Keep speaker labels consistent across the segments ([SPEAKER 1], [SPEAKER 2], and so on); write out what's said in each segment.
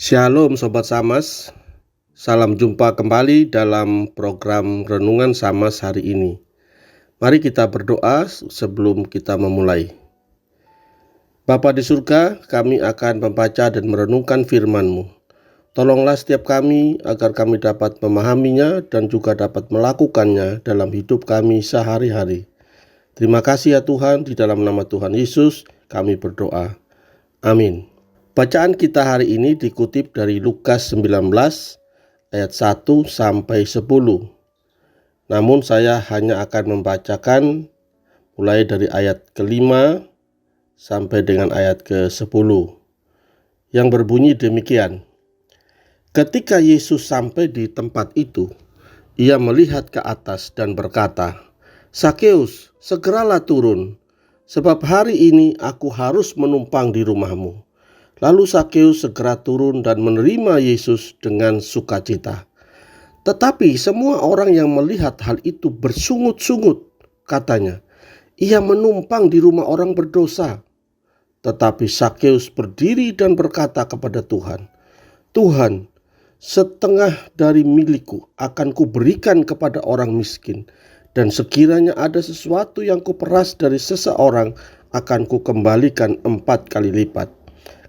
[SPEAKER 1] Shalom Sobat Samas, salam jumpa kembali dalam program Renungan Samas hari ini. Mari kita berdoa sebelum kita memulai. Bapa di surga, kami akan membaca dan merenungkan firman-Mu. Tolonglah setiap kami agar kami dapat memahaminya dan juga dapat melakukannya dalam hidup kami sehari-hari. Terima kasih ya Tuhan, di dalam nama Tuhan Yesus kami berdoa. Amin. Bacaan kita hari ini dikutip dari Lukas 19 ayat 1 sampai 10. Namun saya hanya akan membacakan mulai dari ayat ke-5 sampai dengan ayat ke-10 yang berbunyi demikian. Ketika Yesus sampai di tempat itu, ia melihat ke atas dan berkata, "Sakeus, segeralah turun, sebab hari ini aku harus menumpang di rumahmu." Lalu Sakeus segera turun dan menerima Yesus dengan sukacita. Tetapi semua orang yang melihat hal itu bersungut-sungut, katanya, "Ia menumpang di rumah orang berdosa." Tetapi Sakeus berdiri dan berkata kepada Tuhan, "Tuhan, setengah dari milikku akan kuberikan kepada orang miskin, dan sekiranya ada sesuatu yang kuperas dari seseorang akan kukembalikan 4 kali lipat."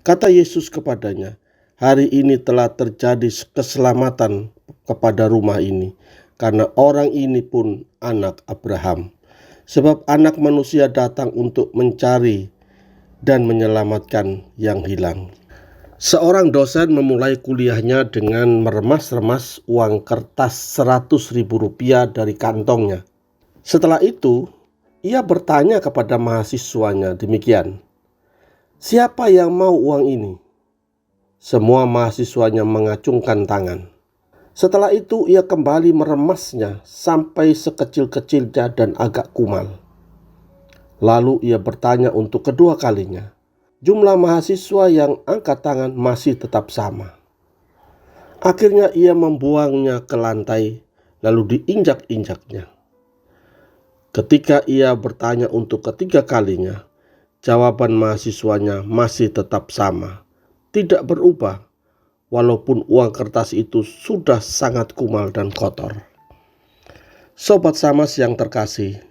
[SPEAKER 1] Kata Yesus kepadanya, "Hari ini telah terjadi keselamatan kepada rumah ini, karena orang ini pun anak Abraham. Sebab Anak Manusia datang untuk mencari dan menyelamatkan yang hilang." Seorang dosen memulai kuliahnya dengan meremas-remas uang kertas Rp100.000 dari kantongnya. Setelah itu, ia bertanya kepada mahasiswanya demikian, "Siapa yang mau uang ini?" Semua mahasiswanya mengacungkan tangan. Setelah itu ia kembali meremasnya sampai sekecil-kecilnya dan agak kumal. Lalu ia bertanya untuk kedua kalinya. Jumlah mahasiswa yang angkat tangan masih tetap sama. Akhirnya ia membuangnya ke lantai lalu diinjak-injaknya. Ketika ia bertanya untuk ketiga kalinya, jawaban mahasiswanya masih tetap sama, tidak berubah, walaupun uang kertas itu sudah sangat kumal dan kotor. Sobat Samas yang terkasih,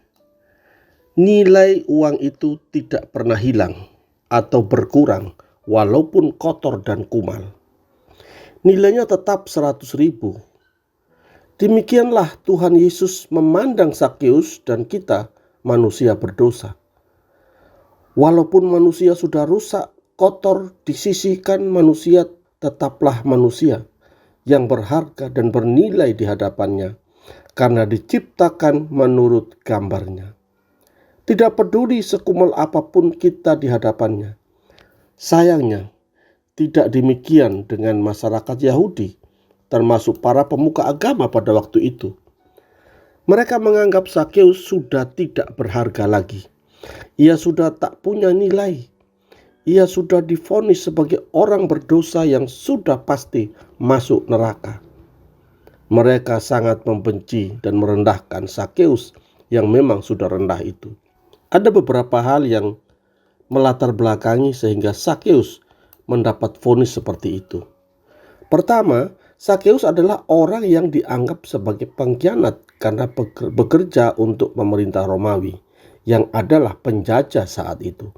[SPEAKER 1] nilai uang itu tidak pernah hilang atau berkurang walaupun kotor dan kumal. Nilainya tetap 100.000. Demikianlah Tuhan Yesus memandang Sakeus dan kita, manusia berdosa. Walaupun manusia sudah rusak, kotor, disisihkan manusia tetaplah manusia yang berharga dan bernilai di hadapannya karena diciptakan menurut gambarnya. Tidak peduli sekumal apapun kita di hadapannya. Sayangnya, tidak demikian dengan masyarakat Yahudi, termasuk para pemuka agama pada waktu itu. Mereka menganggap Sakeus sudah tidak berharga lagi. Ia sudah tak punya nilai. Ia sudah divonis sebagai orang berdosa yang sudah pasti masuk neraka. Mereka sangat membenci dan merendahkan Sakeus yang memang sudah rendah itu. Ada beberapa hal yang melatar belakangi sehingga Sakeus mendapat vonis seperti itu. Pertama, Sakeus adalah orang yang dianggap sebagai pengkhianat karena bekerja untuk pemerintah Romawi yang adalah penjajah saat itu.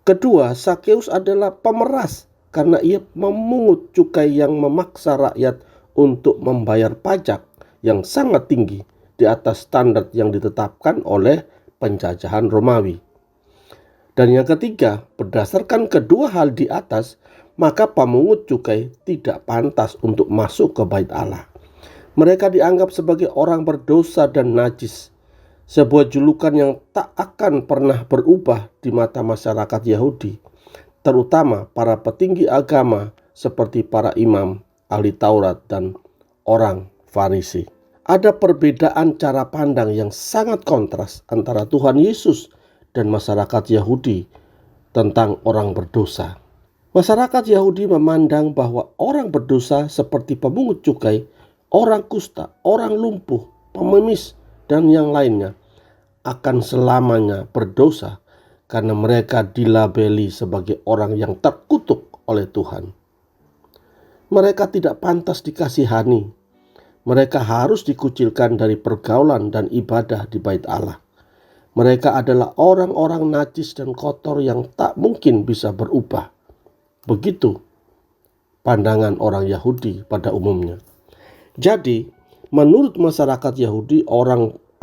[SPEAKER 1] Kedua, Sakeus adalah pemeras karena ia memungut cukai yang memaksa rakyat untuk membayar pajak yang sangat tinggi di atas standar yang ditetapkan oleh penjajahan Romawi. Dan yang ketiga, berdasarkan kedua hal di atas, maka pemungut cukai tidak pantas untuk masuk ke bait Allah. Mereka dianggap sebagai orang berdosa dan najis. Sebuah julukan yang tak akan pernah berubah di mata masyarakat Yahudi, terutama para petinggi agama seperti para imam, ahli Taurat, dan orang Farisi. Ada perbedaan cara pandang yang sangat kontras antara Tuhan Yesus dan masyarakat Yahudi tentang orang berdosa. Masyarakat Yahudi memandang bahwa orang berdosa seperti pemungut cukai, orang kusta, orang lumpuh, pengemis, dan yang lainnya akan selamanya berdosa karena mereka dilabeli sebagai orang yang terkutuk oleh Tuhan. Mereka tidak pantas dikasihani. Mereka harus dikucilkan dari pergaulan dan ibadah di bait Allah. Mereka adalah orang-orang najis dan kotor yang tak mungkin bisa berubah. Begitu pandangan orang Yahudi pada umumnya. Jadi, menurut masyarakat Yahudi,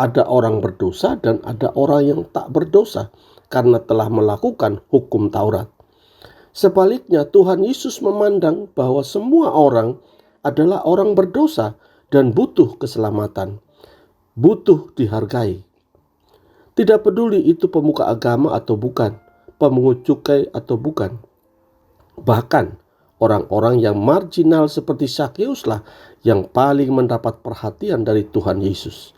[SPEAKER 1] ada orang berdosa dan ada orang yang tak berdosa karena telah melakukan hukum Taurat. Sebaliknya, Tuhan Yesus memandang bahwa semua orang adalah orang berdosa dan butuh keselamatan, butuh dihargai. Tidak peduli itu pemuka agama atau bukan, pemungut cukai atau bukan. Bahkan orang-orang yang marginal seperti Zakheuslah yang paling mendapat perhatian dari Tuhan Yesus.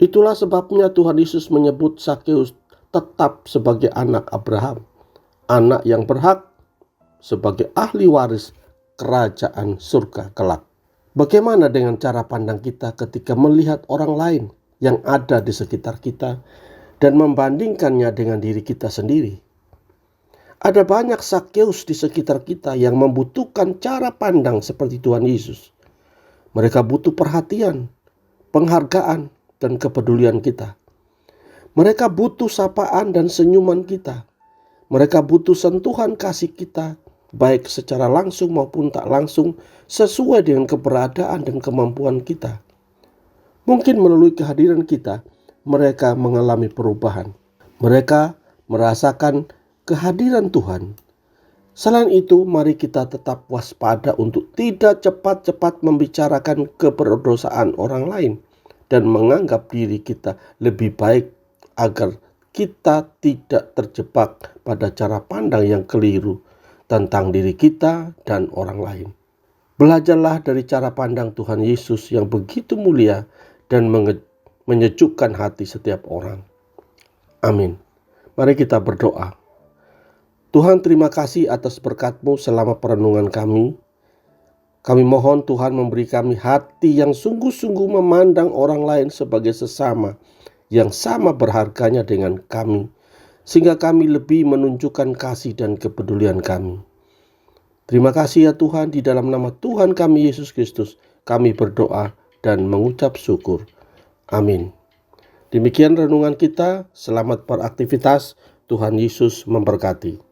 [SPEAKER 1] Itulah sebabnya Tuhan Yesus menyebut Zakheus tetap sebagai anak Abraham, anak yang berhak sebagai ahli waris kerajaan surga kelak. Bagaimana dengan cara pandang kita ketika melihat orang lain yang ada di sekitar kita dan membandingkannya dengan diri kita sendiri? Ada banyak Zakheus di sekitar kita yang membutuhkan cara pandang seperti Tuhan Yesus. Mereka butuh perhatian, penghargaan, dan kepedulian kita. Mereka butuh sapaan dan senyuman kita. Mereka butuh sentuhan kasih kita, baik secara langsung maupun tak langsung, sesuai dengan keberadaan dan kemampuan kita. Mungkin melalui kehadiran kita, mereka mengalami perubahan. Mereka merasakan kehadiran Tuhan. Selain itu, mari kita tetap waspada untuk tidak cepat-cepat membicarakan keberdosaan orang lain dan menganggap diri kita lebih baik agar kita tidak terjebak pada cara pandang yang keliru tentang diri kita dan orang lain. Belajarlah dari cara pandang Tuhan Yesus yang begitu mulia dan menyejukkan hati setiap orang. Amin. Mari kita berdoa. Tuhan, terima kasih atas berkat-Mu selama perenungan kami. Kami mohon Tuhan memberi kami hati yang sungguh-sungguh memandang orang lain sebagai sesama yang sama berharganya dengan kami, sehingga kami lebih menunjukkan kasih dan kepedulian kami. Terima kasih ya Tuhan, di dalam nama Tuhan kami Yesus Kristus, kami berdoa dan mengucap syukur. Amin. Demikian renungan kita, selamat beraktivitas, Tuhan Yesus memberkati.